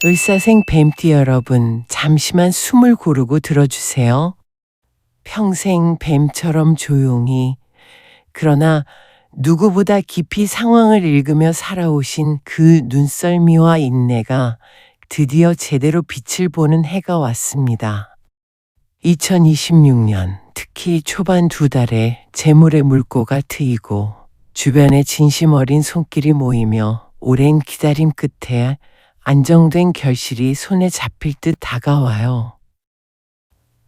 을사생 뱀띠 여러분, 잠시만 숨을 고르고 들어주세요. 평생 뱀처럼 조용히, 그러나 누구보다 깊이 상황을 읽으며 살아오신 그 눈썰미와 인내가 드디어 제대로 빛을 보는 해가 왔습니다. 2026년, 특히 초반 2달에 재물의 물꼬가 트이고 주변에 진심 어린 손길이 모이며 오랜 기다림 끝에 안정된 결실이 손에 잡힐 듯 다가와요.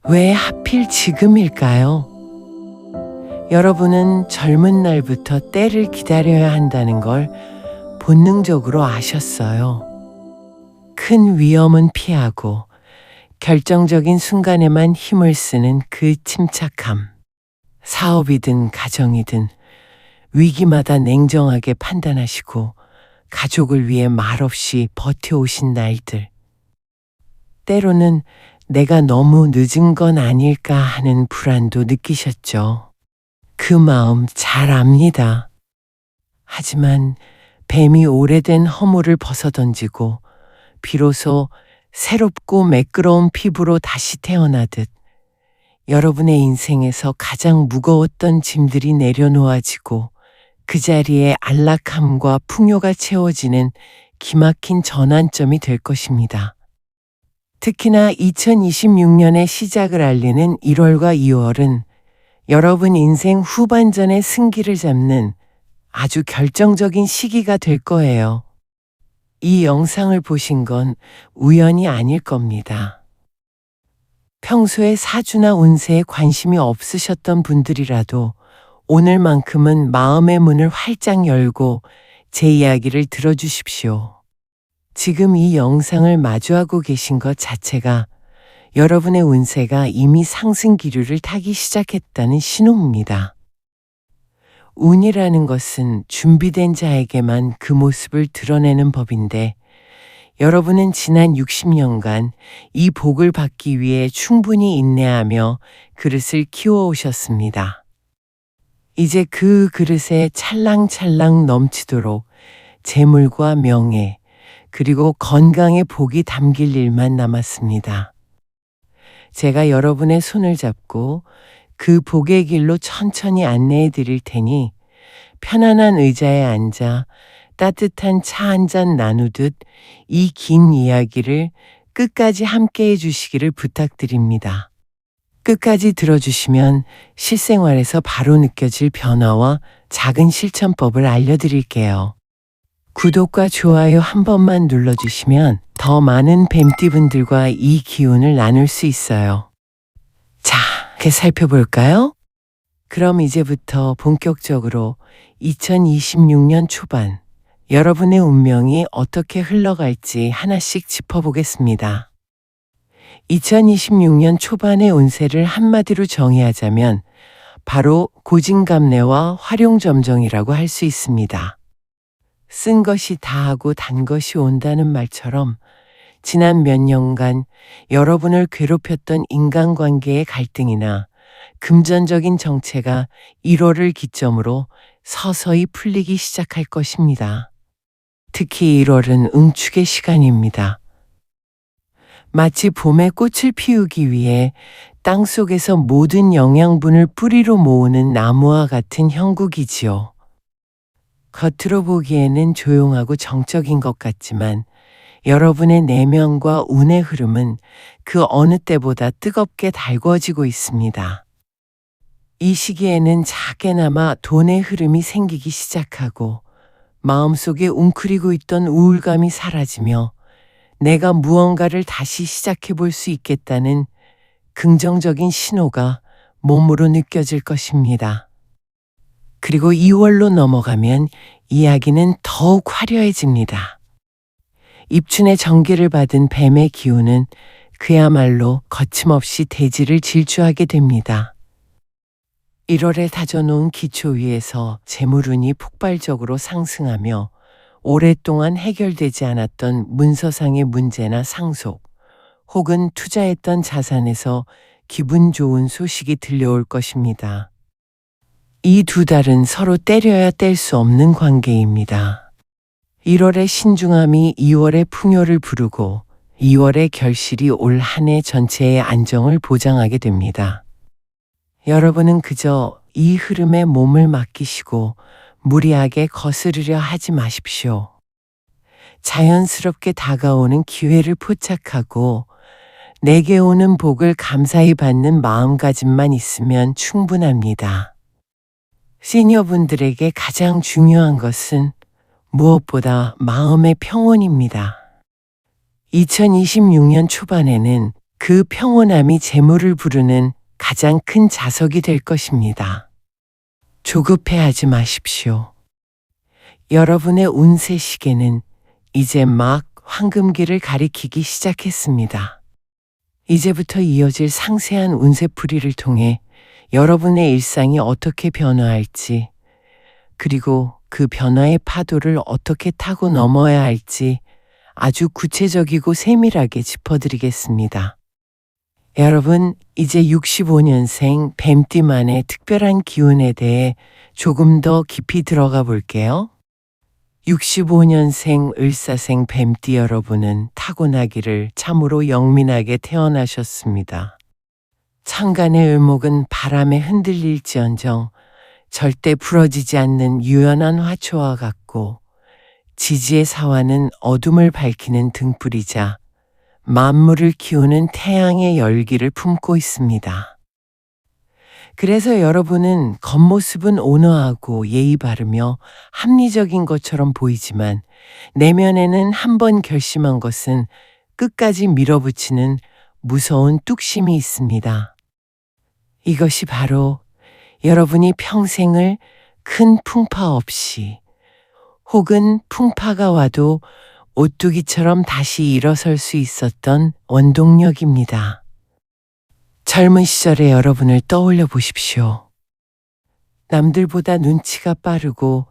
왜 하필 지금일까요? 여러분은 젊은 날부터 때를 기다려야 한다는 걸 본능적으로 아셨어요. 큰 위험은 피하고 결정적인 순간에만 힘을 쓰는 그 침착함. 사업이든 가정이든 위기마다 냉정하게 판단하시고 가족을 위해 말없이 버텨오신 날들. 때로는 내가 너무 늦은 건 아닐까 하는 불안도 느끼셨죠. 그 마음 잘 압니다. 하지만 뱀이 오래된 허물을 벗어던지고 비로소 새롭고 매끄러운 피부로 다시 태어나듯 여러분의 인생에서 가장 무거웠던 짐들이 내려놓아지고 그 자리에 안락함과 풍요가 채워지는 기막힌 전환점이 될 것입니다. 특히나 2026년의 시작을 알리는 1월과 2월은 여러분 인생 후반전의 승기를 잡는 아주 결정적인 시기가 될 거예요. 이 영상을 보신 건 우연이 아닐 겁니다. 평소에 사주나 운세에 관심이 없으셨던 분들이라도 오늘만큼은 마음의 문을 활짝 열고 제 이야기를 들어주십시오. 지금 이 영상을 마주하고 계신 것 자체가 여러분의 운세가 이미 상승 기류를 타기 시작했다는 신호입니다. 운이라는 것은 준비된 자에게만 그 모습을 드러내는 법인데 여러분은 지난 60년간 이 복을 받기 위해 충분히 인내하며 그릇을 키워오셨습니다. 이제 그 그릇에 찰랑찰랑 넘치도록 재물과 명예, 그리고 건강의 복이 담길 일만 남았습니다. 제가 여러분의 손을 잡고 그 복의 길로 천천히 안내해 드릴 테니 편안한 의자에 앉아 따뜻한 차 한 잔 나누듯 이 긴 이야기를 끝까지 함께 해주시기를 부탁드립니다. 끝까지 들어주시면 실생활에서 바로 느껴질 변화와 작은 실천법을 알려드릴게요. 구독과 좋아요 한 번만 눌러주시면 더 많은 뱀띠분들과 이 기운을 나눌 수 있어요. 자, 살펴볼까요? 그럼 이제부터 본격적으로 2026년 초반 여러분의 운명이 어떻게 흘러갈지 하나씩 짚어보겠습니다. 2026년 초반의 운세를 한마디로 정의하자면 바로 고진감래와 활용점정이라고 할 수 있습니다. 쓴 것이 다하고 단 것이 온다는 말처럼 지난 몇 년간 여러분을 괴롭혔던 인간관계의 갈등이나 금전적인 정체가 1월을 기점으로 서서히 풀리기 시작할 것입니다. 특히 1월은 응축의 시간입니다. 마치 봄에 꽃을 피우기 위해 땅 속에서 모든 영양분을 뿌리로 모으는 나무와 같은 형국이지요. 겉으로 보기에는 조용하고 정적인 것 같지만 여러분의 내면과 운의 흐름은 그 어느 때보다 뜨겁게 달궈지고 있습니다. 이 시기에는 작게나마 돈의 흐름이 생기기 시작하고 마음속에 웅크리고 있던 우울감이 사라지며 내가 무언가를 다시 시작해 볼 수 있겠다는 긍정적인 신호가 몸으로 느껴질 것입니다. 그리고 2월로 넘어가면 이야기는 더욱 화려해집니다. 입춘의 전기를 받은 뱀의 기운은 그야말로 거침없이 대지를 질주하게 됩니다. 1월에 다져놓은 기초 위에서 재물운이 폭발적으로 상승하며 오랫동안 해결되지 않았던 문서상의 문제나 상속, 혹은 투자했던 자산에서 기분 좋은 소식이 들려올 것입니다. 이 2달은 서로 때려야 뗄 수 없는 관계입니다. 1월의 신중함이 2월의 풍요를 부르고 2월의 결실이 올 한 해 전체의 안정을 보장하게 됩니다. 여러분은 그저 이 흐름에 몸을 맡기시고 무리하게 거스르려 하지 마십시오. 자연스럽게 다가오는 기회를 포착하고 내게 오는 복을 감사히 받는 마음가짐만 있으면 충분합니다. 시니어분들에게 가장 중요한 것은 무엇보다 마음의 평온입니다. 2026년 초반에는 그 평온함이 재물을 부르는 가장 큰 자석이 될 것입니다. 조급해하지 마십시오. 여러분의 운세 시계는 이제 막 황금기를 가리키기 시작했습니다. 이제부터 이어질 상세한 운세풀이를 통해 여러분의 일상이 어떻게 변화할지, 그리고 그 변화의 파도를 어떻게 타고 넘어야 할지 아주 구체적이고 세밀하게 짚어드리겠습니다. 여러분, 이제 65년생 뱀띠만의 특별한 기운에 대해 조금 더 깊이 들어가 볼게요. 65년생 을사생 뱀띠 여러분은 타고나기를 참으로 영민하게 태어나셨습니다. 천간의 을목은 바람에 흔들릴지언정 절대 부러지지 않는 유연한 화초와 같고, 지지의 사화는 어둠을 밝히는 등불이자 만물을 키우는 태양의 열기를 품고 있습니다. 그래서 여러분은 겉모습은 온화하고 예의 바르며 합리적인 것처럼 보이지만 내면에는 한번 결심한 것은 끝까지 밀어붙이는 무서운 뚝심이 있습니다. 이것이 바로 여러분이 평생을 큰 풍파 없이 혹은 풍파가 와도 오뚜기처럼 다시 일어설 수 있었던 원동력입니다. 젊은 시절의 여러분을 떠올려 보십시오. 남들보다 눈치가 빠르고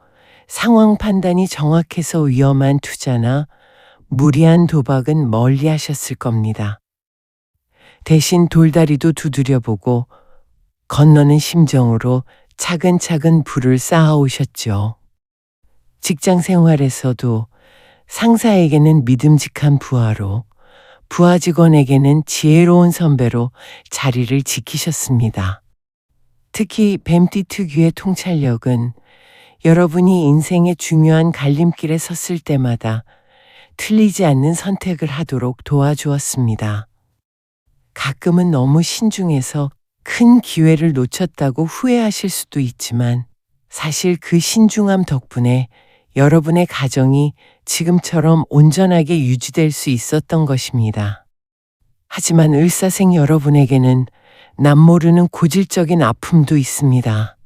상황 판단이 정확해서 위험한 투자나 무리한 도박은 멀리 하셨을 겁니다. 대신 돌다리도 두드려보고 건너는 심정으로 차근차근 부를 쌓아오셨죠. 직장 생활에서도 상사에게는 믿음직한 부하로, 부하 직원에게는 지혜로운 선배로 자리를 지키셨습니다. 특히 뱀띠 특유의 통찰력은 여러분이 인생의 중요한 갈림길에 섰을 때마다 틀리지 않는 선택을 하도록 도와주었습니다. 가끔은 너무 신중해서 큰 기회를 놓쳤다고 후회하실 수도 있지만 사실 그 신중함 덕분에 여러분의 가정이 지금처럼 온전하게 유지될 수 있었던 것입니다. 하지만 을사생 여러분에게는 남모르는 고질적인 아픔도 있습니다.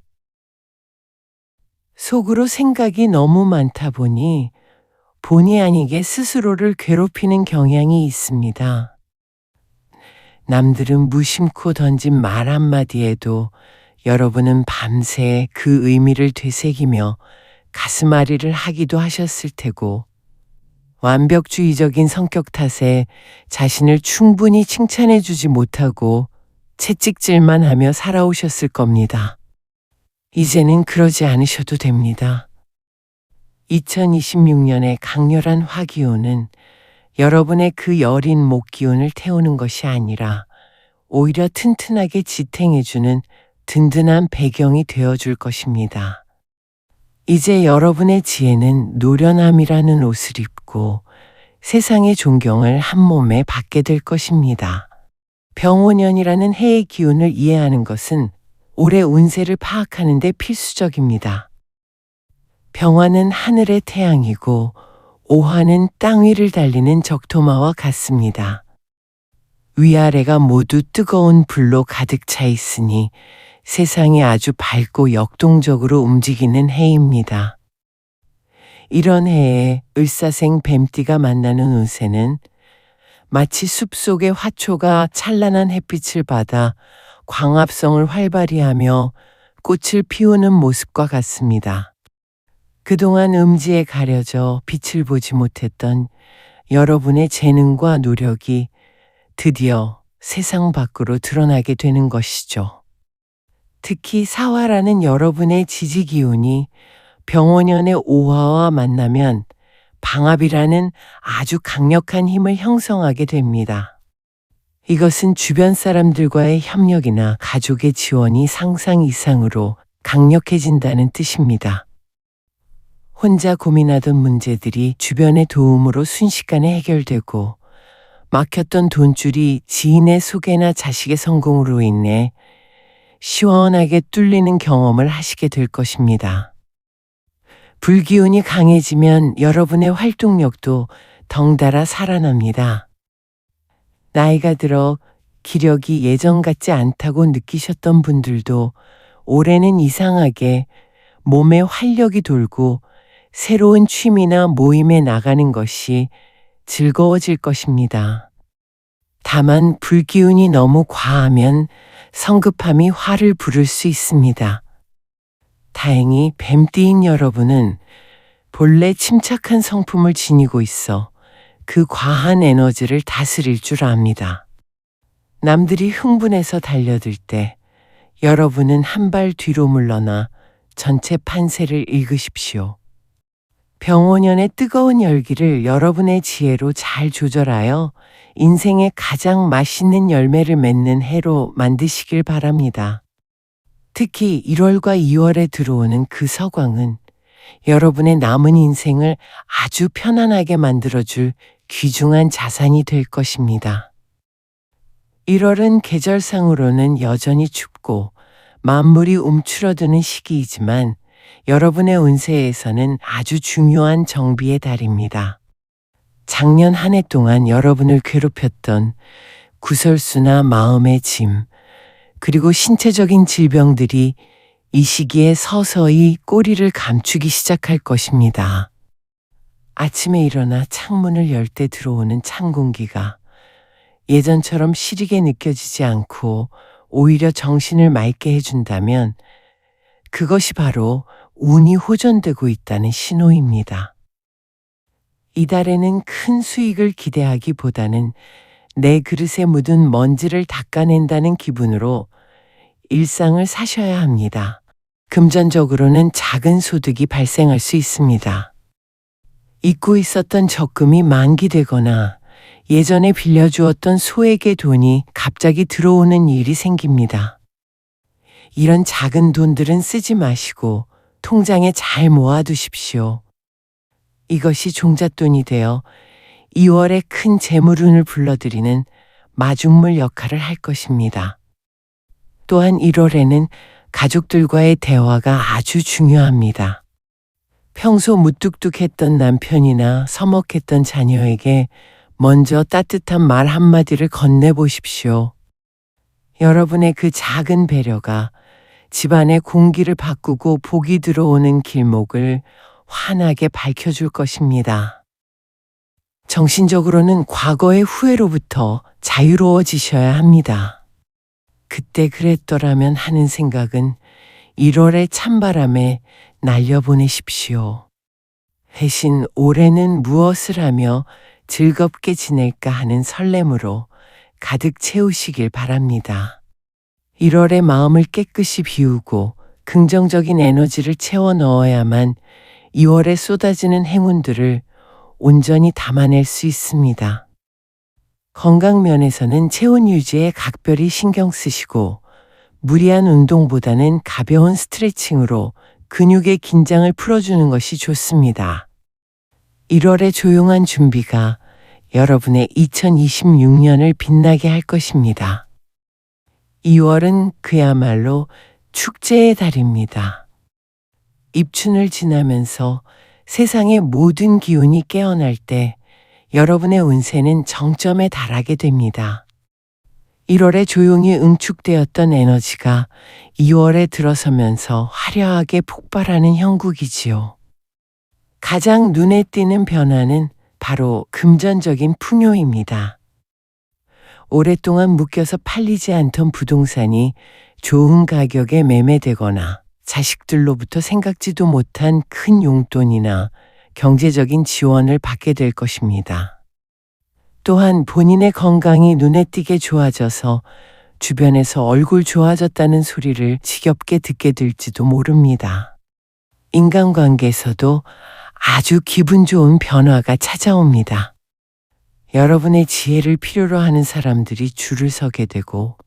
속으로 생각이 너무 많다 보니 본의 아니게 스스로를 괴롭히는 경향이 있습니다. 남들은 무심코 던진 말 한마디에도 여러분은 밤새 그 의미를 되새기며 가슴앓이를 하기도 하셨을 테고, 완벽주의적인 성격 탓에 자신을 충분히 칭찬해주지 못하고 채찍질만 하며 살아오셨을 겁니다. 이제는 그러지 않으셔도 됩니다. 2026년의 강렬한 화기운은 여러분의 그 여린 목기운을 태우는 것이 아니라 오히려 튼튼하게 지탱해주는 든든한 배경이 되어줄 것입니다. 이제 여러분의 지혜는 노련함이라는 옷을 입고 세상의 존경을 한 몸에 받게 될 것입니다. 병오년이라는 해의 기운을 이해하는 것은 올해 운세를 파악하는 데 필수적입니다. 병화는 하늘의 태양이고 오화는 땅 위를 달리는 적토마와 같습니다. 위아래가 모두 뜨거운 불로 가득 차 있으니 세상이 아주 밝고 역동적으로 움직이는 해입니다. 이런 해에 을사생 뱀띠가 만나는 운세는 마치 숲속의 화초가 찬란한 햇빛을 받아 광합성을 활발히 하며 꽃을 피우는 모습과 같습니다. 그동안 음지에 가려져 빛을 보지 못했던 여러분의 재능과 노력이 드디어 세상 밖으로 드러나게 되는 것이죠. 특히 사화라는 여러분의 지지기운이 병오년의 오화와 만나면 방압이라는 아주 강력한 힘을 형성하게 됩니다. 이것은 주변 사람들과의 협력이나 가족의 지원이 상상 이상으로 강력해진다는 뜻입니다. 혼자 고민하던 문제들이 주변의 도움으로 순식간에 해결되고 막혔던 돈줄이 지인의 소개나 자식의 성공으로 인해 시원하게 뚫리는 경험을 하시게 될 것입니다. 불기운이 강해지면 여러분의 활동력도 덩달아 살아납니다. 나이가 들어 기력이 예전 같지 않다고 느끼셨던 분들도 올해는 이상하게 몸에 활력이 돌고 새로운 취미나 모임에 나가는 것이 즐거워질 것입니다. 다만 불기운이 너무 과하면 성급함이 화를 부를 수 있습니다. 다행히 뱀띠인 여러분은 본래 침착한 성품을 지니고 있어 그 과한 에너지를 다스릴 줄 압니다. 남들이 흥분해서 달려들 때 여러분은 한 발 뒤로 물러나 전체 판세를 읽으십시오. 병원연의 뜨거운 열기를 여러분의 지혜로 잘 조절하여 인생의 가장 맛있는 열매를 맺는 해로 만드시길 바랍니다. 특히 1월과 2월에 들어오는 그 서광은 여러분의 남은 인생을 아주 편안하게 만들어줄 귀중한 자산이 될 것입니다. 1월은 계절상으로는 여전히 춥고 만물이 움츠러드는 시기이지만 여러분의 운세에서는 아주 중요한 정비의 달입니다. 작년 한 해 동안 여러분을 괴롭혔던 구설수나 마음의 짐, 그리고 신체적인 질병들이 이 시기에 서서히 꼬리를 감추기 시작할 것입니다. 아침에 일어나 창문을 열 때 들어오는 찬 공기가 예전처럼 시리게 느껴지지 않고 오히려 정신을 맑게 해준다면 그것이 바로 운이 호전되고 있다는 신호입니다. 이달에는 큰 수익을 기대하기보다는 내 그릇에 묻은 먼지를 닦아낸다는 기분으로 일상을 사셔야 합니다. 금전적으로는 작은 소득이 발생할 수 있습니다. 잊고 있었던 적금이 만기되거나 예전에 빌려주었던 소액의 돈이 갑자기 들어오는 일이 생깁니다. 이런 작은 돈들은 쓰지 마시고 통장에 잘 모아두십시오. 이것이 종잣돈이 되어 2월에 큰 재물운을 불러들이는 마중물 역할을 할 것입니다. 또한 1월에는 가족들과의 대화가 아주 중요합니다. 평소 무뚝뚝했던 남편이나 서먹했던 자녀에게 먼저 따뜻한 말 한마디를 건네보십시오. 여러분의 그 작은 배려가 집안의 공기를 바꾸고 복이 들어오는 길목을 환하게 밝혀줄 것입니다. 정신적으로는 과거의 후회로부터 자유로워지셔야 합니다. 그때 그랬더라면 하는 생각은 1월의 찬바람에 날려보내십시오. 대신 올해는 무엇을 하며 즐겁게 지낼까 하는 설렘으로 가득 채우시길 바랍니다. 1월에 마음을 깨끗이 비우고 긍정적인 에너지를 채워 넣어야만 2월에 쏟아지는 행운들을 온전히 담아낼 수 있습니다. 건강 면에서는 체온 유지에 각별히 신경 쓰시고 무리한 운동보다는 가벼운 스트레칭으로 근육의 긴장을 풀어주는 것이 좋습니다. 1월의 조용한 준비가 여러분의 2026년을 빛나게 할 것입니다. 2월은 그야말로 축제의 달입니다. 입춘을 지나면서 세상의 모든 기운이 깨어날 때 여러분의 운세는 정점에 달하게 됩니다. 1월에 조용히 응축되었던 에너지가 2월에 들어서면서 화려하게 폭발하는 형국이지요. 가장 눈에 띄는 변화는 바로 금전적인 풍요입니다. 오랫동안 묶여서 팔리지 않던 부동산이 좋은 가격에 매매되거나 자식들로부터 생각지도 못한 큰 용돈이나 경제적인 지원을 받게 될 것입니다. 또한 본인의 건강이 눈에 띄게 좋아져서 주변에서 얼굴 좋아졌다는 소리를 지겹게 듣게 될지도 모릅니다. 인간관계에서도 아주 기분 좋은 변화가 찾아옵니다. 여러분의 지혜를 필요로 하는 사람들이 줄을 서게 되고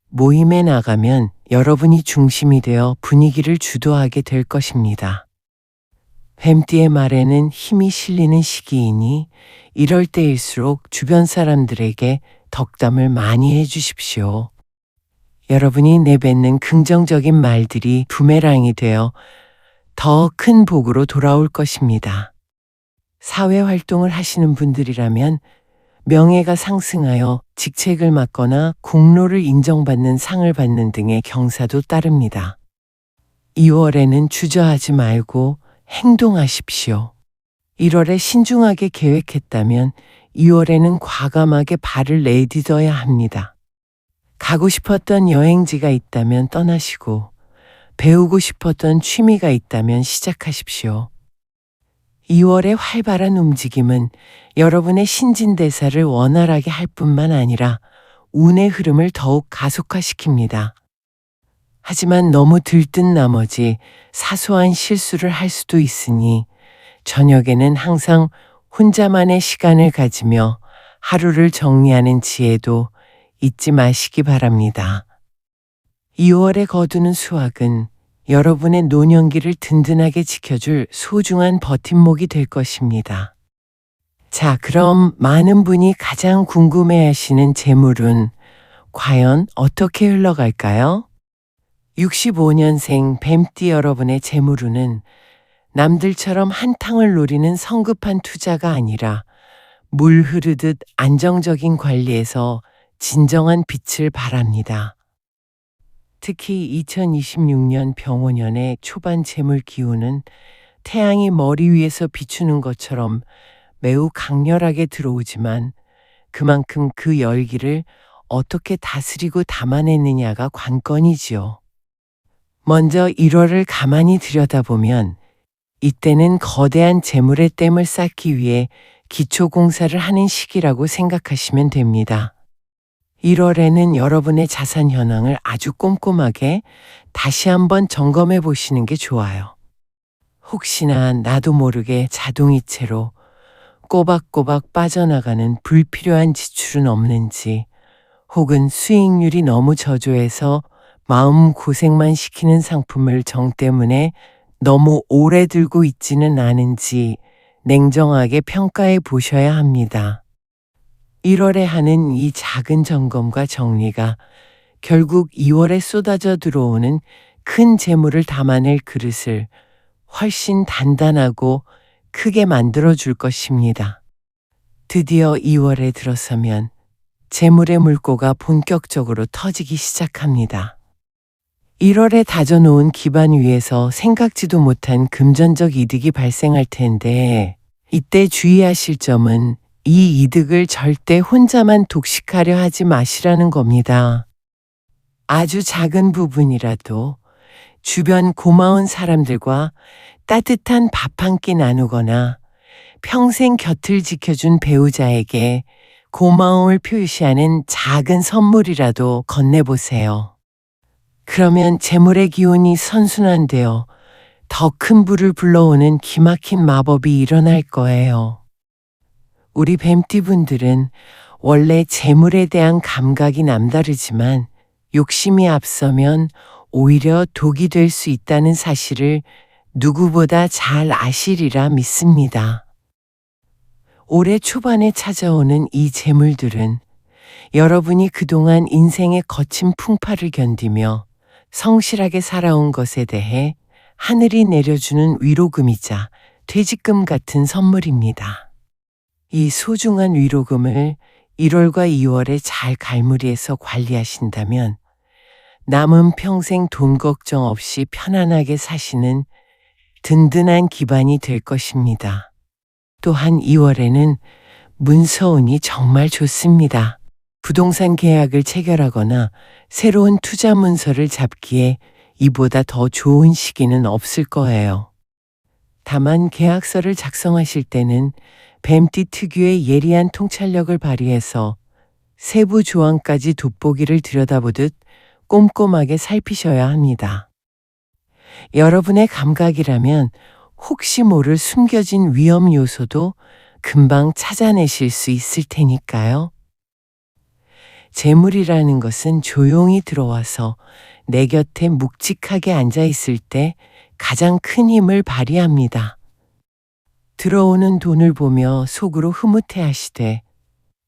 모임에 나가면 여러분이 중심이 되어 분위기를 주도하게 될 것입니다. 뱀띠의 말에는 힘이 실리는 시기이니 이럴 때일수록 주변 사람들에게 덕담을 많이 해주십시오. 여러분이 내뱉는 긍정적인 말들이 부메랑이 되어 더 큰 복으로 돌아올 것입니다. 사회활동을 하시는 분들이라면 명예가 상승하여 직책을 맡거나 공로를 인정받는 상을 받는 등의 경사도 따릅니다. 2월에는 주저하지 말고 행동하십시오. 1월에 신중하게 계획했다면 2월에는 과감하게 발을 내딛어야 합니다. 가고 싶었던 여행지가 있다면 떠나시고 배우고 싶었던 취미가 있다면 시작하십시오. 2월의 활발한 움직임은 여러분의 신진대사를 원활하게 할 뿐만 아니라 운의 흐름을 더욱 가속화시킵니다. 하지만 너무 들뜬 나머지 사소한 실수를 할 수도 있으니 저녁에는 항상 혼자만의 시간을 가지며 하루를 정리하는 지혜도 잊지 마시기 바랍니다. 2월에 거두는 수확은 여러분의 노년기를 든든하게 지켜줄 소중한 버팀목이 될 것입니다. 자, 그럼 많은 분이 가장 궁금해하시는 재물운 과연 어떻게 흘러갈까요? 65년생 뱀띠 여러분의 재물운은 남들처럼 한탕을 노리는 성급한 투자가 아니라 물 흐르듯 안정적인 관리에서 진정한 빛을 발합니다. 특히 2026년 병원년의 초반 재물 기운은 태양이 머리 위에서 비추는 것처럼 매우 강렬하게 들어오지만 그만큼 그 열기를 어떻게 다스리고 담아내느냐가 관건이지요. 먼저 1월을 가만히 들여다보면 이때는 거대한 재물의 댐을 쌓기 위해 기초공사를 하는 시기라고 생각하시면 됩니다. 1월에는 여러분의 자산 현황을 아주 꼼꼼하게 다시 한번 점검해 보시는 게 좋아요. 혹시나 나도 모르게 자동이체로 꼬박꼬박 빠져나가는 불필요한 지출은 없는지, 혹은 수익률이 너무 저조해서 마음 고생만 시키는 상품을 정 때문에 너무 오래 들고 있지는 않은지 냉정하게 평가해 보셔야 합니다. 1월에 하는 이 작은 점검과 정리가 결국 2월에 쏟아져 들어오는 큰 재물을 담아낼 그릇을 훨씬 단단하고 크게 만들어 줄 것입니다. 드디어 2월에 들어서면 재물의 물꼬가 본격적으로 터지기 시작합니다. 1월에 다져놓은 기반 위에서 생각지도 못한 금전적 이득이 발생할 텐데 이때 주의하실 점은 이 이득을 절대 혼자만 독식하려 하지 마시라는 겁니다. 아주 작은 부분이라도 주변 고마운 사람들과 따뜻한 밥 한 끼 나누거나 평생 곁을 지켜준 배우자에게 고마움을 표시하는 작은 선물이라도 건네보세요. 그러면 재물의 기운이 선순환되어 더 큰 불을 불러오는 기막힌 마법이 일어날 거예요. 우리 뱀띠분들은 원래 재물에 대한 감각이 남다르지만 욕심이 앞서면 오히려 독이 될 수 있다는 사실을 누구보다 잘 아시리라 믿습니다. 올해 초반에 찾아오는 이 재물들은 여러분이 그동안 인생의 거친 풍파를 견디며 성실하게 살아온 것에 대해 하늘이 내려주는 위로금이자 퇴직금 같은 선물입니다. 이 소중한 위로금을 1월과 2월에 잘 갈무리해서 관리하신다면 남은 평생 돈 걱정 없이 편안하게 사시는 든든한 기반이 될 것입니다. 또한 2월에는 문서운이 정말 좋습니다. 부동산 계약을 체결하거나 새로운 투자 문서를 잡기에 이보다 더 좋은 시기는 없을 거예요. 다만 계약서를 작성하실 때는 뱀띠 특유의 예리한 통찰력을 발휘해서 세부 조항까지 돋보기를 들여다보듯 꼼꼼하게 살피셔야 합니다. 여러분의 감각이라면 혹시 모를 숨겨진 위험 요소도 금방 찾아내실 수 있을 테니까요. 재물이라는 것은 조용히 들어와서 내 곁에 묵직하게 앉아 있을 때 가장 큰 힘을 발휘합니다. 들어오는 돈을 보며 속으로 흐뭇해하시되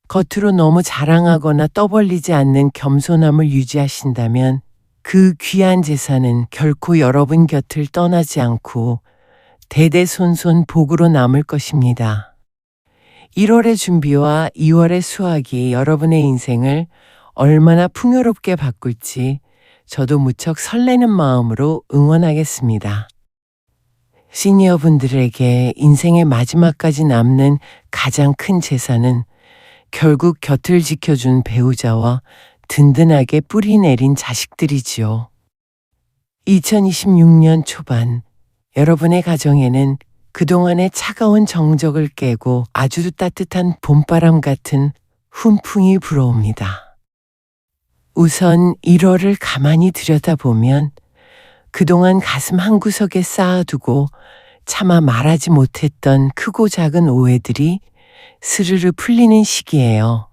겉으로 너무 자랑하거나 떠벌리지 않는 겸손함을 유지하신다면 그 귀한 재산은 결코 여러분 곁을 떠나지 않고 대대손손 복으로 남을 것입니다. 1월의 준비와 2월의 수확이 여러분의 인생을 얼마나 풍요롭게 바꿀지 저도 무척 설레는 마음으로 응원하겠습니다. 시니어분들에게 인생의 마지막까지 남는 가장 큰 재산은 결국 곁을 지켜준 배우자와 든든하게 뿌리 내린 자식들이지요. 2026년 초반 여러분의 가정에는 그동안의 차가운 정적을 깨고 아주 따뜻한 봄바람 같은 훈풍이 불어옵니다. 우선 1월을 가만히 들여다보면 그동안 가슴 한구석에 쌓아두고 차마 말하지 못했던 크고 작은 오해들이 스르르 풀리는 시기예요.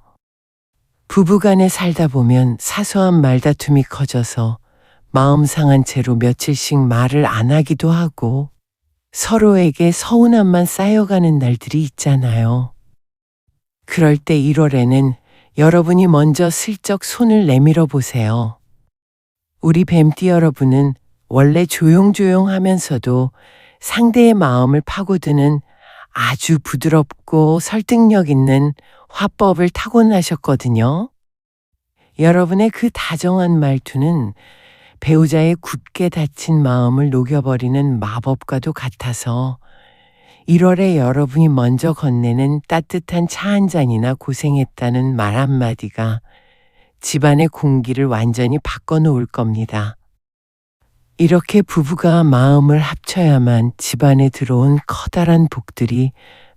부부간에 살다 보면 사소한 말다툼이 커져서 마음 상한 채로 며칠씩 말을 안 하기도 하고 서로에게 서운함만 쌓여가는 날들이 있잖아요. 그럴 때 1월에는 여러분이 먼저 슬쩍 손을 내밀어 보세요. 우리 뱀띠 여러분은 원래 조용조용하면서도 상대의 마음을 파고드는 아주 부드럽고 설득력 있는 화법을 타고나셨거든요. 여러분의 그 다정한 말투는 배우자의 굳게 닫힌 마음을 녹여버리는 마법과도 같아서 1월에 여러분이 먼저 건네는 따뜻한 차 한 잔이나 고생했다는 말 한마디가 집안의 공기를 완전히 바꿔놓을 겁니다. 이렇게 부부가 마음을 합쳐야만 집안에 들어온 커다란 복들이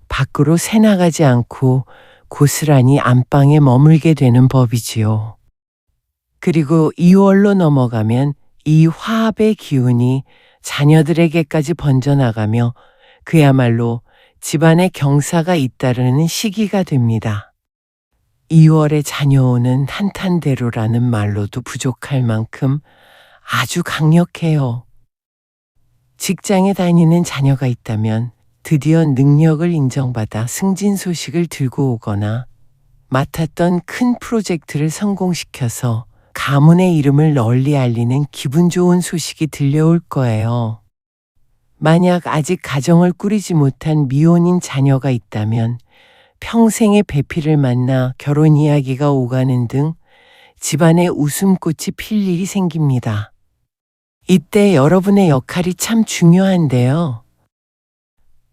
밖으로 새나가지 않고 고스란히 안방에 머물게 되는 법이지요. 그리고 2월로 넘어가면 이 화합의 기운이 자녀들에게까지 번져나가며 그야말로 집안에 경사가 잇따르는 시기가 됩니다. 2월에 자녀오는 한탄대로라는 말로도 부족할 만큼 아주 강력해요. 직장에 다니는 자녀가 있다면 드디어 능력을 인정받아 승진 소식을 들고 오거나 맡았던 큰 프로젝트를 성공시켜서 가문의 이름을 널리 알리는 기분 좋은 소식이 들려올 거예요. 만약 아직 가정을 꾸리지 못한 미혼인 자녀가 있다면 평생의 배필을 만나 결혼 이야기가 오가는 등 집안에 웃음꽃이 필 일이 생깁니다. 이때 여러분의 역할이 참 중요한데요.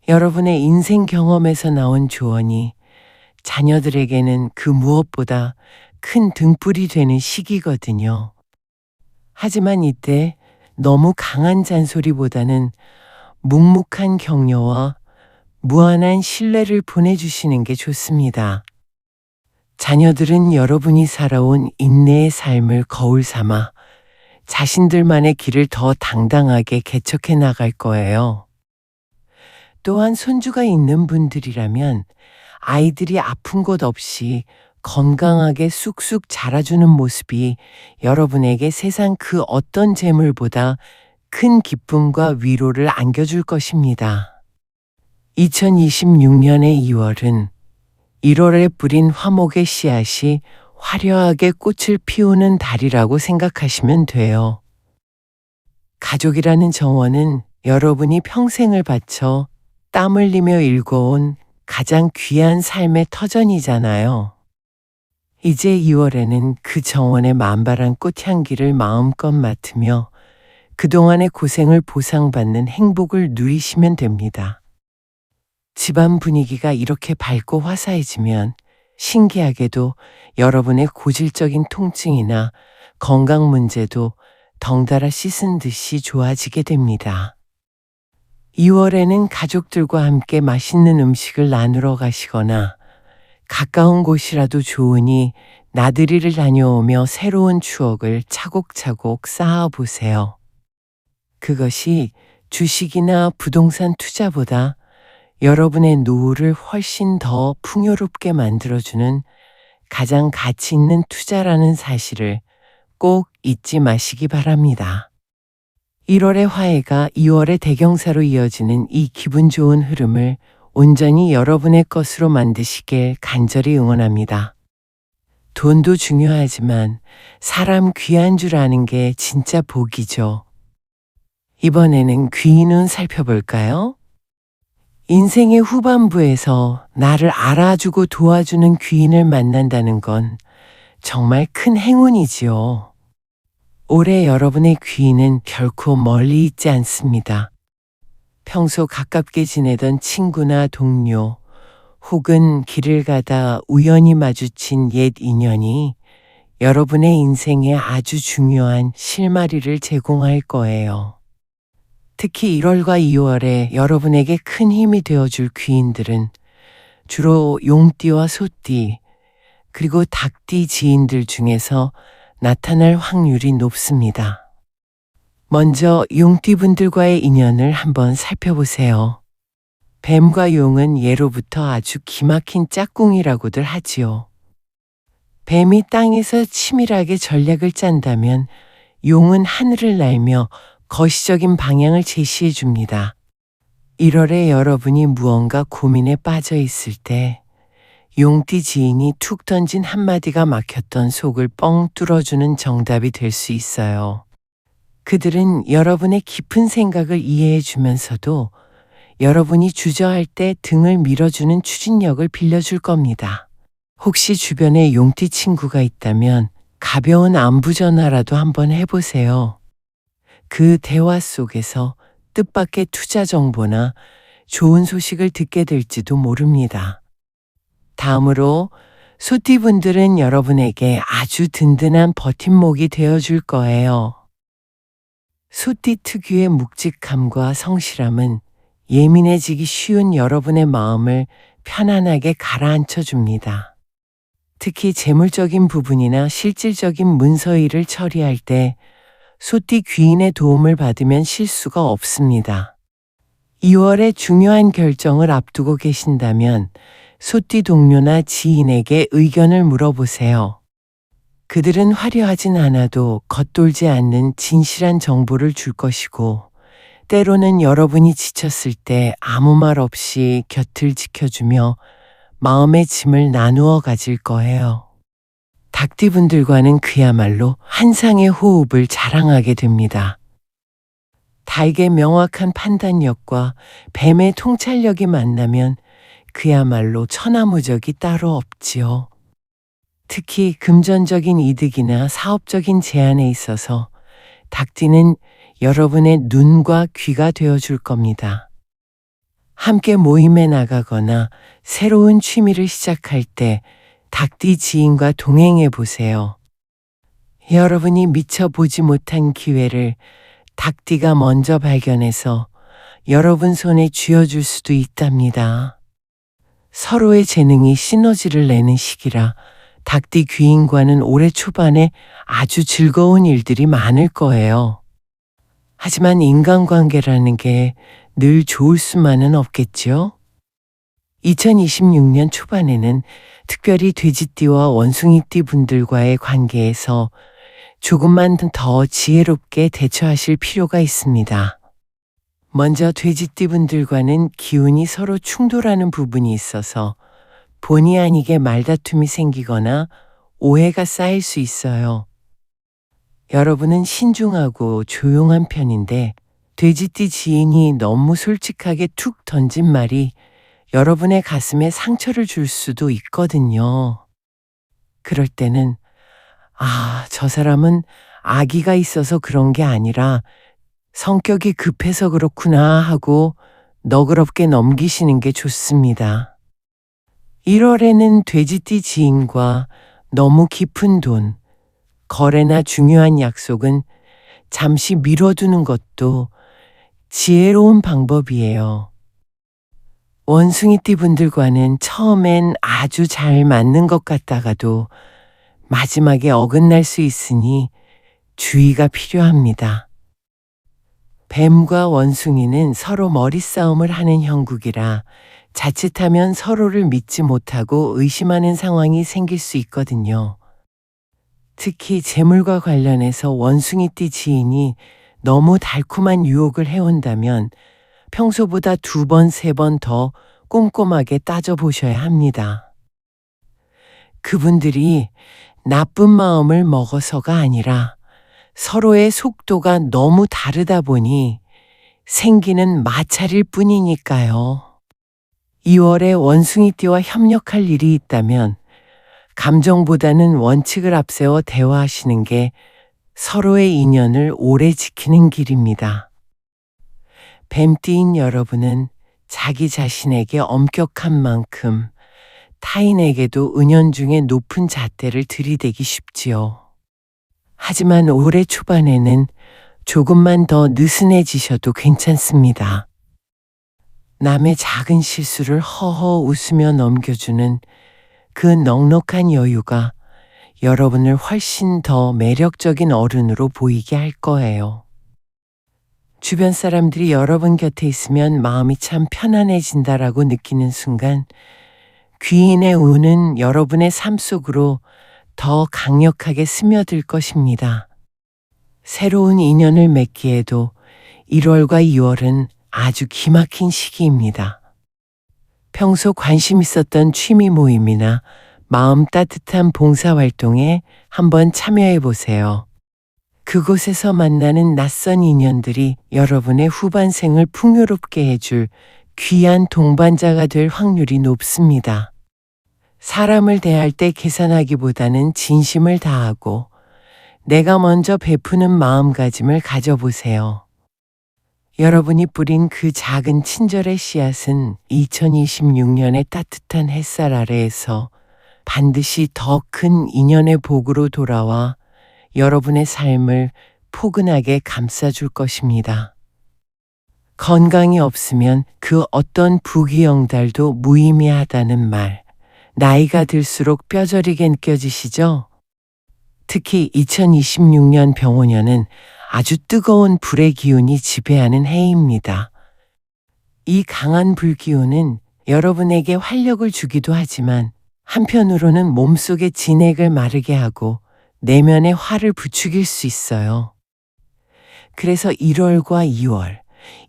여러분의 인생 경험에서 나온 조언이 자녀들에게는 그 무엇보다 큰 등불이 되는 시기거든요. 하지만 이때 너무 강한 잔소리보다는 묵묵한 격려와 무한한 신뢰를 보내주시는 게 좋습니다. 자녀들은 여러분이 살아온 인내의 삶을 거울 삼아 자신들만의 길을 더 당당하게 개척해 나갈 거예요. 또한 손주가 있는 분들이라면 아이들이 아픈 것 없이 건강하게 쑥쑥 자라주는 모습이 여러분에게 세상 그 어떤 재물보다 큰 기쁨과 위로를 안겨줄 것입니다. 2026년의 2월은 1월에 뿌린 화목의 씨앗이 화려하게 꽃을 피우는 달이라고 생각하시면 돼요. 가족이라는 정원은 여러분이 평생을 바쳐 땀 흘리며 일궈온 가장 귀한 삶의 터전이잖아요. 이제 2월에는 그 정원의 만발한 꽃향기를 마음껏 맡으며 그동안의 고생을 보상받는 행복을 누리시면 됩니다. 집안 분위기가 이렇게 밝고 화사해지면 신기하게도 여러분의 고질적인 통증이나 건강 문제도 덩달아 씻은 듯이 좋아지게 됩니다. 2월에는 가족들과 함께 맛있는 음식을 나누러 가시거나 가까운 곳이라도 좋으니 나들이를 다녀오며 새로운 추억을 차곡차곡 쌓아보세요. 그것이 주식이나 부동산 투자보다 여러분의 노후를 훨씬 더 풍요롭게 만들어주는 가장 가치 있는 투자라는 사실을 꼭 잊지 마시기 바랍니다. 1월의 화해가 2월의 대경사로 이어지는 이 기분 좋은 흐름을 온전히 여러분의 것으로 만드시길 간절히 응원합니다. 돈도 중요하지만 사람 귀한 줄 아는 게 진짜 복이죠. 이번에는 귀인운 살펴볼까요? 인생의 후반부에서 나를 알아주고 도와주는 귀인을 만난다는 건 정말 큰 행운이지요. 올해 여러분의 귀인은 결코 멀리 있지 않습니다. 평소 가깝게 지내던 친구나 동료, 혹은 길을 가다 우연히 마주친 옛 인연이 여러분의 인생에 아주 중요한 실마리를 제공할 거예요. 특히 1월과 2월에 여러분에게 큰 힘이 되어줄 귀인들은 주로 용띠와 소띠, 그리고 닭띠 지인들 중에서 나타날 확률이 높습니다. 먼저 용띠분들과의 인연을 한번 살펴보세요. 뱀과 용은 예로부터 아주 기막힌 짝꿍이라고들 하지요. 뱀이 땅에서 치밀하게 전략을 짠다면 용은 하늘을 날며 거시적인 방향을 제시해 줍니다. 1월에 여러분이 무언가 고민에 빠져 있을 때 용띠 지인이 툭 던진 한마디가 막혔던 속을 뻥 뚫어주는 정답이 될 수 있어요. 그들은 여러분의 깊은 생각을 이해해 주면서도 여러분이 주저할 때 등을 밀어주는 추진력을 빌려줄 겁니다. 혹시 주변에 용띠 친구가 있다면 가벼운 안부 전화라도 한번 해보세요. 그 대화 속에서 뜻밖의 투자 정보나 좋은 소식을 듣게 될지도 모릅니다. 다음으로 소띠분들은 여러분에게 아주 든든한 버팀목이 되어줄 거예요. 소띠 특유의 묵직함과 성실함은 예민해지기 쉬운 여러분의 마음을 편안하게 가라앉혀 줍니다. 특히 재물적인 부분이나 실질적인 문서 일을 처리할 때 소띠 귀인의 도움을 받으면 실수가 없습니다. 2월에 중요한 결정을 앞두고 계신다면 소띠 동료나 지인에게 의견을 물어보세요. 그들은 화려하진 않아도 겉돌지 않는 진실한 정보를 줄 것이고, 때로는 여러분이 지쳤을 때 아무 말 없이 곁을 지켜주며 마음의 짐을 나누어 가질 거예요. 닭띠분들과는 그야말로 한상의 호흡을 자랑하게 됩니다. 닭의 명확한 판단력과 뱀의 통찰력이 만나면 그야말로 천하무적이 따로 없지요. 특히 금전적인 이득이나 사업적인 제안에 있어서 닭띠는 여러분의 눈과 귀가 되어줄 겁니다. 함께 모임에 나가거나 새로운 취미를 시작할 때 닭띠 지인과 동행해 보세요. 여러분이 미처 보지 못한 기회를 닭띠가 먼저 발견해서 여러분 손에 쥐어줄 수도 있답니다. 서로의 재능이 시너지를 내는 시기라 닭띠 귀인과는 올해 초반에 아주 즐거운 일들이 많을 거예요. 하지만 인간관계라는 게 늘 좋을 수만은 없겠죠? 2026년 초반에는 특별히 돼지띠와 원숭이띠 분들과의 관계에서 조금만 더 지혜롭게 대처하실 필요가 있습니다. 먼저 돼지띠 분들과는 기운이 서로 충돌하는 부분이 있어서 본의 아니게 말다툼이 생기거나 오해가 쌓일 수 있어요. 여러분은 신중하고 조용한 편인데 돼지띠 지인이 너무 솔직하게 툭 던진 말이 여러분의 가슴에 상처를 줄 수도 있거든요. 그럴 때는 저 사람은 악의가 있어서 그런 게 아니라 성격이 급해서 그렇구나 하고 너그럽게 넘기시는 게 좋습니다. 1월에는 돼지띠 지인과 너무 깊은 돈, 거래나 중요한 약속은 잠시 미뤄두는 것도 지혜로운 방법이에요. 원숭이띠 분들과는 처음엔 아주 잘 맞는 것 같다가도 마지막에 어긋날 수 있으니 주의가 필요합니다. 뱀과 원숭이는 서로 머리싸움을 하는 형국이라 자칫하면 서로를 믿지 못하고 의심하는 상황이 생길 수 있거든요. 특히 재물과 관련해서 원숭이띠 지인이 너무 달콤한 유혹을 해온다면 평소보다 2번, 3번 더 꼼꼼하게 따져보셔야 합니다. 그분들이 나쁜 마음을 먹어서가 아니라 서로의 속도가 너무 다르다 보니 생기는 마찰일 뿐이니까요. 2월에 원숭이띠와 협력할 일이 있다면 감정보다는 원칙을 앞세워 대화하시는 게 서로의 인연을 오래 지키는 길입니다. 뱀띠인 여러분은 자기 자신에게 엄격한 만큼 타인에게도 은연중에 높은 잣대를 들이대기 쉽지요. 하지만 올해 초반에는 조금만 더 느슨해지셔도 괜찮습니다. 남의 작은 실수를 허허 웃으며 넘겨주는 그 넉넉한 여유가 여러분을 훨씬 더 매력적인 어른으로 보이게 할 거예요. 주변 사람들이 여러분 곁에 있으면 마음이 참 편안해진다라고 느끼는 순간 귀인의 운은 여러분의 삶 속으로 더 강력하게 스며들 것입니다. 새로운 인연을 맺기에도 1월과 2월은 아주 기막힌 시기입니다. 평소 관심 있었던 취미 모임이나 마음 따뜻한 봉사활동에 한번 참여해 보세요. 그곳에서 만나는 낯선 인연들이 여러분의 후반생을 풍요롭게 해줄 귀한 동반자가 될 확률이 높습니다. 사람을 대할 때 계산하기보다는 진심을 다하고 내가 먼저 베푸는 마음가짐을 가져보세요. 여러분이 뿌린 그 작은 친절의 씨앗은 2026년의 따뜻한 햇살 아래에서 반드시 더 큰 인연의 복으로 돌아와 여러분의 삶을 포근하게 감싸줄 것입니다. 건강이 없으면 그 어떤 부귀영달도 무의미하다는 말, 나이가 들수록 뼈저리게 느껴지시죠? 특히 2026년 병원년은 아주 뜨거운 불의 기운이 지배하는 해입니다. 이 강한 불기운은 여러분에게 활력을 주기도 하지만 한편으로는 몸속의 진액을 마르게 하고 내면의 화를 부추길 수 있어요. 그래서 1월과 2월,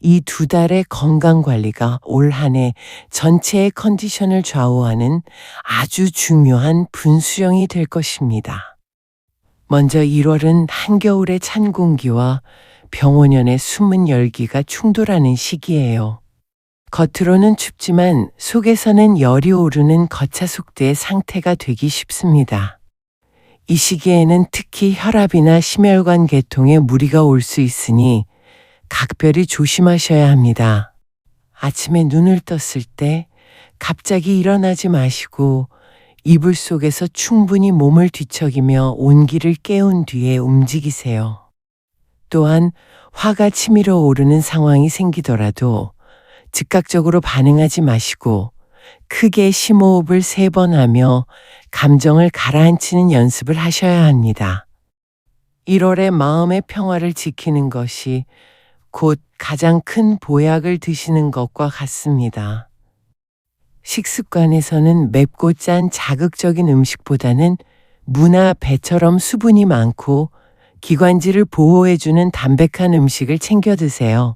이 2달의 건강관리가 올 한 해 전체의 컨디션을 좌우하는 아주 중요한 분수령이 될 것입니다. 먼저 1월은 한겨울의 찬 공기와 병원연의 숨은 열기가 충돌하는 시기예요. 겉으로는 춥지만 속에서는 열이 오르는 거차속도의 상태가 되기 쉽습니다. 이 시기에는 특히 혈압이나 심혈관 계통에 무리가 올 수 있으니 각별히 조심하셔야 합니다. 아침에 눈을 떴을 때 갑자기 일어나지 마시고 이불 속에서 충분히 몸을 뒤척이며 온기를 깨운 뒤에 움직이세요. 또한 화가 치밀어 오르는 상황이 생기더라도 즉각적으로 반응하지 마시고 크게 심호흡을 3번 하며 감정을 가라앉히는 연습을 하셔야 합니다. 1월에 마음의 평화를 지키는 것이 곧 가장 큰 보약을 드시는 것과 같습니다. 식습관에서는 맵고 짠 자극적인 음식보다는 무나 배처럼 수분이 많고 기관지를 보호해주는 담백한 음식을 챙겨 드세요.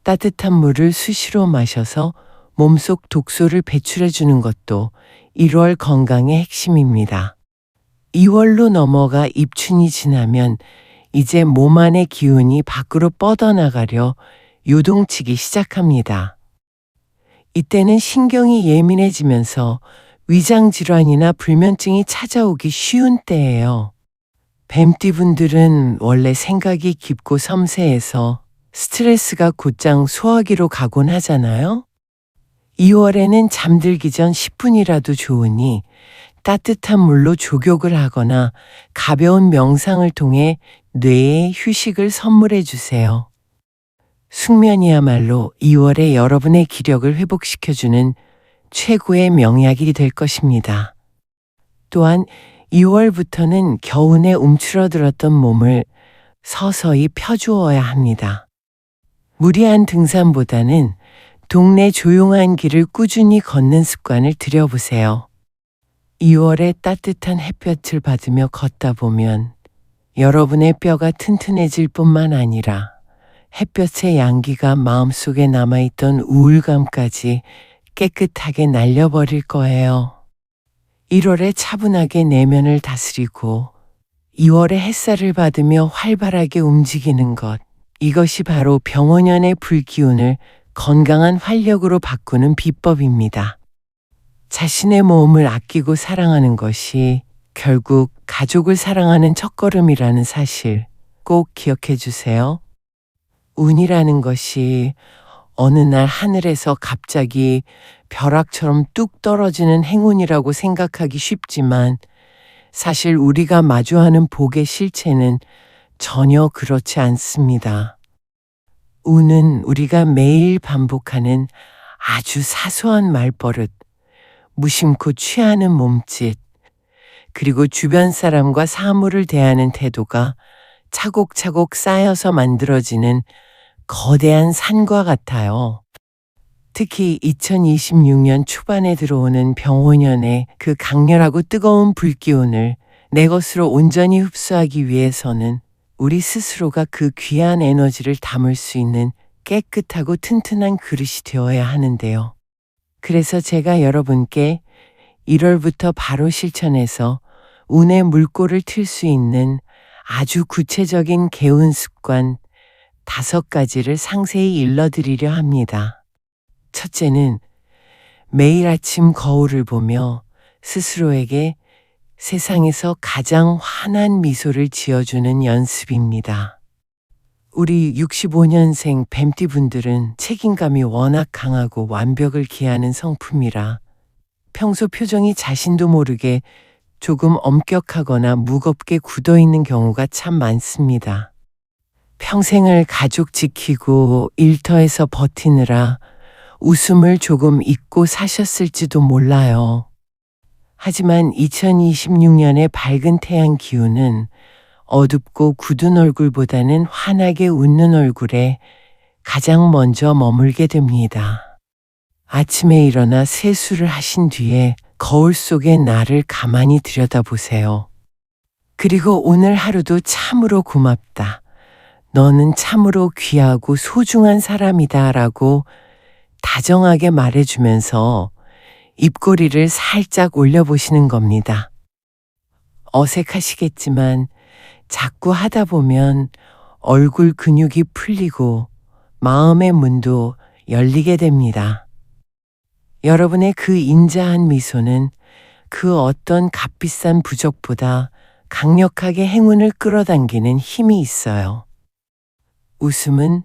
따뜻한 물을 수시로 마셔서 몸속 독소를 배출해주는 것도 1월 건강의 핵심입니다. 2월로 넘어가 입춘이 지나면 이제 몸 안의 기운이 밖으로 뻗어나가려 요동치기 시작합니다. 이때는 신경이 예민해지면서 위장질환이나 불면증이 찾아오기 쉬운 때예요. 뱀띠분들은 원래 생각이 깊고 섬세해서 스트레스가 곧장 소화기로 가곤 하잖아요. 2월에는 잠들기 전 10분이라도 좋으니 따뜻한 물로 족욕을 하거나 가벼운 명상을 통해 뇌에 휴식을 선물해 주세요. 숙면이야말로 2월에 여러분의 기력을 회복시켜주는 최고의 명약이 될 것입니다. 또한 2월부터는 겨우내 움츠러들었던 몸을 서서히 펴주어야 합니다. 무리한 등산보다는 동네 조용한 길을 꾸준히 걷는 습관을 들여보세요. 2월의 따뜻한 햇볕을 받으며 걷다 보면 여러분의 뼈가 튼튼해질 뿐만 아니라 햇볕의 양기가 마음속에 남아있던 우울감까지 깨끗하게 날려버릴 거예요. 1월에 차분하게 내면을 다스리고 2월에 햇살을 받으며 활발하게 움직이는 것, 이것이 바로 병원연의 불기운을 건강한 활력으로 바꾸는 비법입니다. 자신의 몸을 아끼고 사랑하는 것이 결국 가족을 사랑하는 첫걸음이라는 사실 꼭 기억해 주세요. 운이라는 것이 어느 날 하늘에서 갑자기 벼락처럼 뚝 떨어지는 행운이라고 생각하기 쉽지만 사실 우리가 마주하는 복의 실체는 전혀 그렇지 않습니다. 운은 우리가 매일 반복하는 아주 사소한 말버릇, 무심코 취하는 몸짓, 그리고 주변 사람과 사물을 대하는 태도가 차곡차곡 쌓여서 만들어지는 거대한 산과 같아요. 특히 2026년 초반에 들어오는 병원연의 그 강렬하고 뜨거운 불기운을 내 것으로 온전히 흡수하기 위해서는 우리 스스로가 그 귀한 에너지를 담을 수 있는 깨끗하고 튼튼한 그릇이 되어야 하는데요. 그래서 제가 여러분께 1월부터 바로 실천해서 운의 물꼬를 틀 수 있는 아주 구체적인 개운 습관 5가지를 상세히 일러드리려 합니다. 첫째는 매일 아침 거울을 보며 스스로에게 세상에서 가장 환한 미소를 지어주는 연습입니다. 우리 65년생 뱀띠분들은 책임감이 워낙 강하고 완벽을 기하는 성품이라 평소 표정이 자신도 모르게 조금 엄격하거나 무겁게 굳어있는 경우가 참 많습니다. 평생을 가족 지키고 일터에서 버티느라 웃음을 조금 잊고 사셨을지도 몰라요. 하지만 2026년의 밝은 태양 기운은 어둡고 굳은 얼굴보다는 환하게 웃는 얼굴에 가장 먼저 머물게 됩니다. 아침에 일어나 세수를 하신 뒤에 거울 속의 나를 가만히 들여다보세요. 그리고 오늘 하루도 참으로 고맙다. 너는 참으로 귀하고 소중한 사람이다 라고 다정하게 말해주면서 입꼬리를 살짝 올려보시는 겁니다. 어색하시겠지만 자꾸 하다 보면 얼굴 근육이 풀리고 마음의 문도 열리게 됩니다. 여러분의 그 인자한 미소는 그 어떤 값비싼 부적보다 강력하게 행운을 끌어당기는 힘이 있어요. 웃음은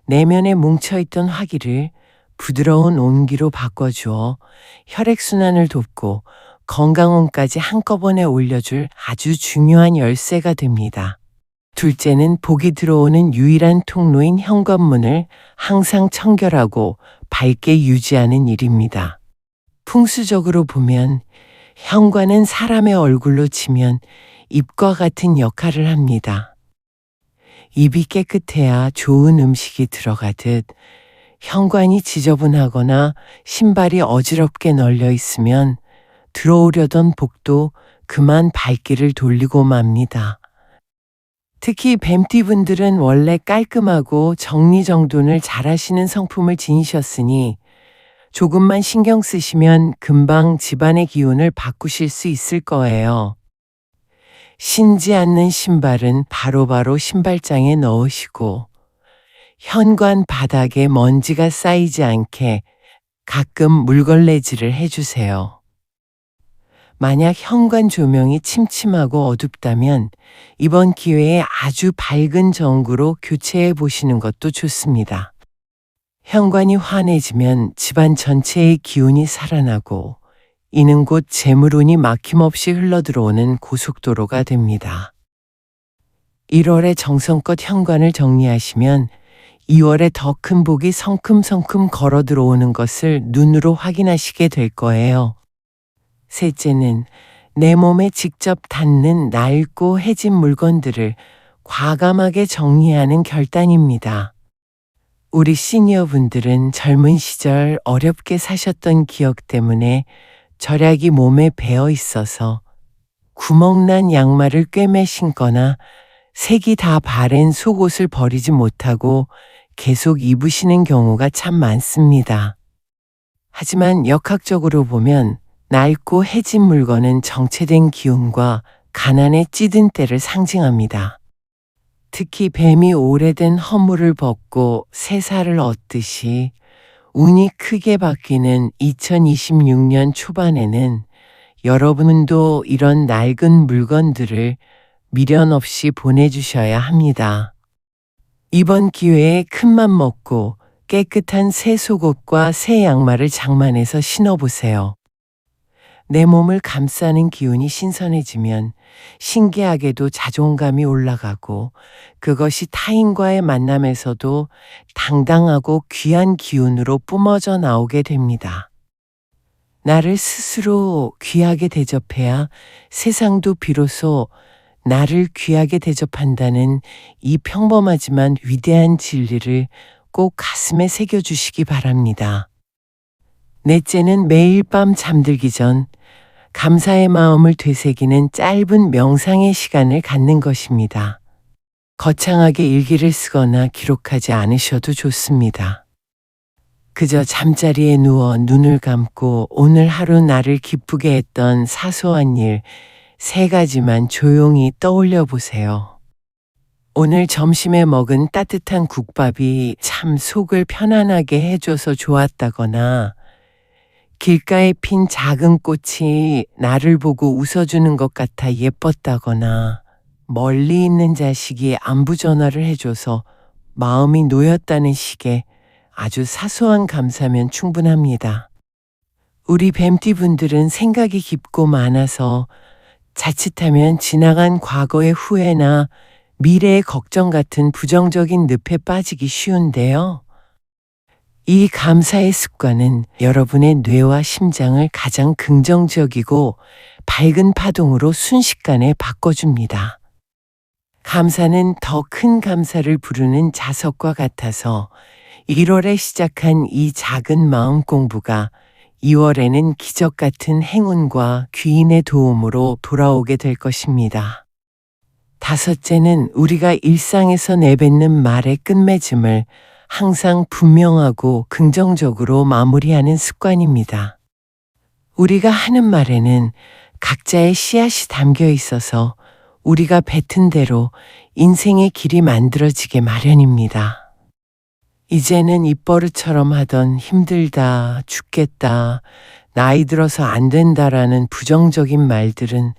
내면에 뭉쳐있던 화기를 부드러운 온기로 바꿔주어 혈액순환을 돕고 건강운까지 한꺼번에 올려줄 아주 중요한 열쇠가 됩니다. 둘째는 복이 들어오는 유일한 통로인 현관문을 항상 청결하고 밝게 유지하는 일입니다. 풍수적으로 보면 현관은 사람의 얼굴로 치면 입과 같은 역할을 합니다. 입이 깨끗해야 좋은 음식이 들어가듯 현관이 지저분하거나 신발이 어지럽게 널려 있으면 들어오려던 복도 그만 발길을 돌리고 맙니다. 특히 뱀띠분들은 원래 깔끔하고 정리정돈을 잘하시는 성품을 지니셨으니 조금만 신경 쓰시면 금방 집안의 기운을 바꾸실 수 있을 거예요. 신지 않는 신발은 바로바로 신발장에 넣으시고 현관 바닥에 먼지가 쌓이지 않게 가끔 물걸레질을 해주세요. 만약 현관 조명이 침침하고 어둡다면 이번 기회에 아주 밝은 전구로 교체해 보시는 것도 좋습니다. 현관이 환해지면 집안 전체의 기운이 살아나고 이는 곧 재물운이 막힘없이 흘러들어오는 고속도로가 됩니다. 1월에 정성껏 현관을 정리하시면 2월에 더 큰 복이 성큼성큼 걸어 들어오는 것을 눈으로 확인하시게 될 거예요. 셋째는 내 몸에 직접 닿는 낡고 해진 물건들을 과감하게 정리하는 결단입니다. 우리 시니어분들은 젊은 시절 어렵게 사셨던 기억 때문에 절약이 몸에 배어 있어서 구멍난 양말을 꿰매 신거나 색이 다 바랜 속옷을 버리지 못하고 계속 입으시는 경우가 참 많습니다. 하지만 역학적으로 보면 낡고 해진 물건은 정체된 기운과 가난에 찌든 때를 상징합니다. 특히 뱀이 오래된 허물을 벗고 새 살을 얻듯이 운이 크게 바뀌는 2026년 초반에는 여러분도 이런 낡은 물건들을 미련 없이 보내주셔야 합니다. 이번 기회에 큰맘 먹고 깨끗한 새 속옷과 새 양말을 장만해서 신어보세요. 내 몸을 감싸는 기운이 신선해지면 신기하게도 자존감이 올라가고 그것이 타인과의 만남에서도 당당하고 귀한 기운으로 뿜어져 나오게 됩니다. 나를 스스로 귀하게 대접해야 세상도 비로소 나를 귀하게 대접한다는 이 평범하지만 위대한 진리를 꼭 가슴에 새겨주시기 바랍니다. 넷째는 매일 밤 잠들기 전 감사의 마음을 되새기는 짧은 명상의 시간을 갖는 것입니다. 거창하게 일기를 쓰거나 기록하지 않으셔도 좋습니다. 그저 잠자리에 누워 눈을 감고 오늘 하루 나를 기쁘게 했던 사소한 일 3가지만 조용히 떠올려 보세요. 오늘 점심에 먹은 따뜻한 국밥이 참 속을 편안하게 해줘서 좋았다거나 길가에 핀 작은 꽃이 나를 보고 웃어주는 것 같아 예뻤다거나 멀리 있는 자식이 안부 전화를 해줘서 마음이 놓였다는 식의 아주 사소한 감사면 충분합니다. 우리 뱀띠분들은 생각이 깊고 많아서 자칫하면 지나간 과거의 후회나 미래의 걱정 같은 부정적인 늪에 빠지기 쉬운데요. 이 감사의 습관은 여러분의 뇌와 심장을 가장 긍정적이고 밝은 파동으로 순식간에 바꿔줍니다. 감사는 더 큰 감사를 부르는 자석과 같아서 1월에 시작한 이 작은 마음 공부가 2월에는 기적 같은 행운과 귀인의 도움으로 돌아오게 될 것입니다. 5째는 우리가 일상에서 내뱉는 말의 끝맺음을 항상 분명하고 긍정적으로 마무리하는 습관입니다. 우리가 하는 말에는 각자의 씨앗이 담겨 있어서 우리가 뱉은 대로 인생의 길이 만들어지게 마련입니다. 이제는 입버릇처럼 하던 힘들다, 죽겠다, 나이 들어서 안 된다라는 부정적인 말들은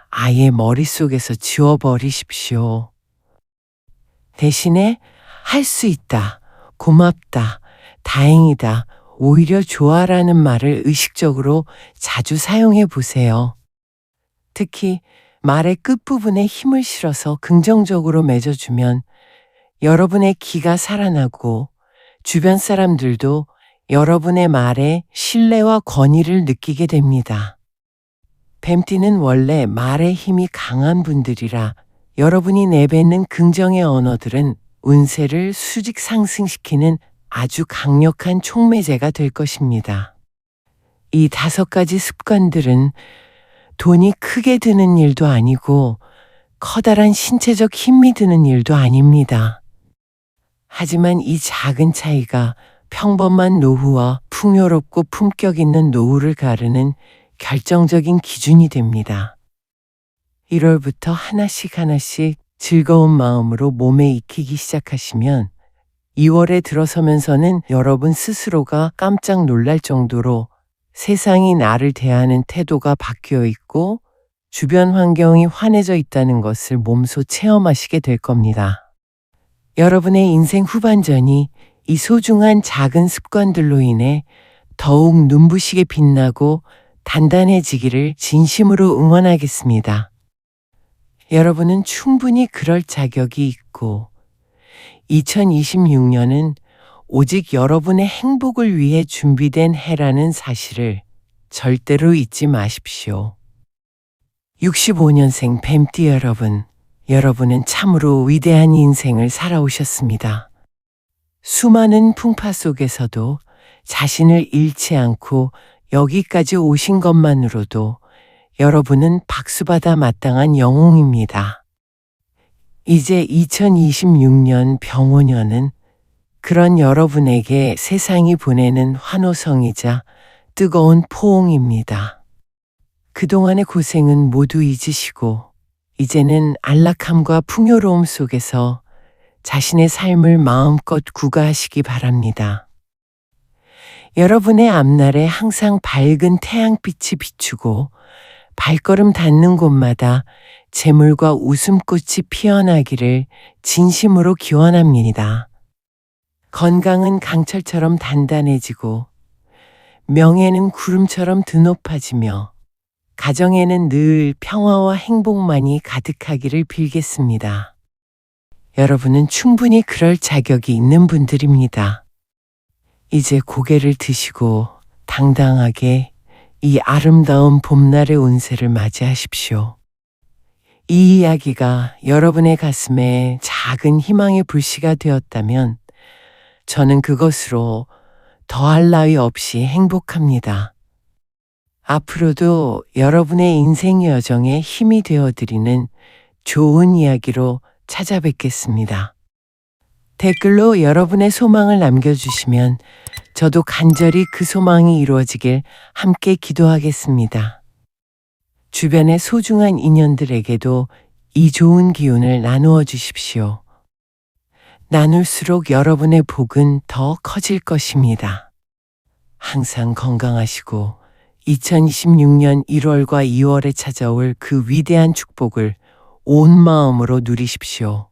아예 머릿속에서 지워버리십시오. 대신에 할 수 있다, 고맙다, 다행이다, 오히려 좋아라는 말을 의식적으로 자주 사용해 보세요. 특히 말의 끝부분에 힘을 실어서 긍정적으로 맺어주면 여러분의 기가 살아나고 주변 사람들도 여러분의 말에 신뢰와 권위를 느끼게 됩니다. 뱀띠는 원래 말의 힘이 강한 분들이라 여러분이 내뱉는 긍정의 언어들은 운세를 수직 상승시키는 아주 강력한 촉매제가 될 것입니다. 이 5가지 습관들은 돈이 크게 드는 일도 아니고 커다란 신체적 힘이 드는 일도 아닙니다. 하지만 이 작은 차이가 평범한 노후와 풍요롭고 품격 있는 노후를 가르는 결정적인 기준이 됩니다. 1월부터 하나씩 즐거운 마음으로 몸에 익히기 시작하시면 2월에 들어서면서는 여러분 스스로가 깜짝 놀랄 정도로 세상이 나를 대하는 태도가 바뀌어 있고 주변 환경이 환해져 있다는 것을 몸소 체험하시게 될 겁니다. 여러분의 인생 후반전이 이 소중한 작은 습관들로 인해 더욱 눈부시게 빛나고 단단해지기를 진심으로 응원하겠습니다. 여러분은 충분히 그럴 자격이 있고 2026년은 오직 여러분의 행복을 위해 준비된 해라는 사실을 절대로 잊지 마십시오. 65년생 뱀띠 여러분, 여러분은 참으로 위대한 인생을 살아오셨습니다. 수많은 풍파 속에서도 자신을 잃지 않고 여기까지 오신 것만으로도 여러분은 박수받아 마땅한 영웅입니다. 이제 2026년 병오년은 그런 여러분에게 세상이 보내는 환호성이자 뜨거운 포옹입니다. 그동안의 고생은 모두 잊으시고 이제는 안락함과 풍요로움 속에서 자신의 삶을 마음껏 구가하시기 바랍니다. 여러분의 앞날에 항상 밝은 태양빛이 비추고 발걸음 닿는 곳마다 재물과 웃음꽃이 피어나기를 진심으로 기원합니다. 건강은 강철처럼 단단해지고 명예는 구름처럼 드높아지며 가정에는 늘 평화와 행복만이 가득하기를 빌겠습니다. 여러분은 충분히 그럴 자격이 있는 분들입니다. 이제 고개를 드시고 당당하게 이 아름다운 봄날의 운세를 맞이하십시오. 이 이야기가 여러분의 가슴에 작은 희망의 불씨가 되었다면 저는 그것으로 더할 나위 없이 행복합니다. 앞으로도 여러분의 인생 여정에 힘이 되어드리는 좋은 이야기로 찾아뵙겠습니다. 댓글로 여러분의 소망을 남겨주시면 저도 간절히 그 소망이 이루어지길 함께 기도하겠습니다. 주변의 소중한 인연들에게도 이 좋은 기운을 나누어 주십시오. 나눌수록 여러분의 복은 더 커질 것입니다. 항상 건강하시고 2026년 1월과 2월에 찾아올 그 위대한 축복을 온 마음으로 누리십시오.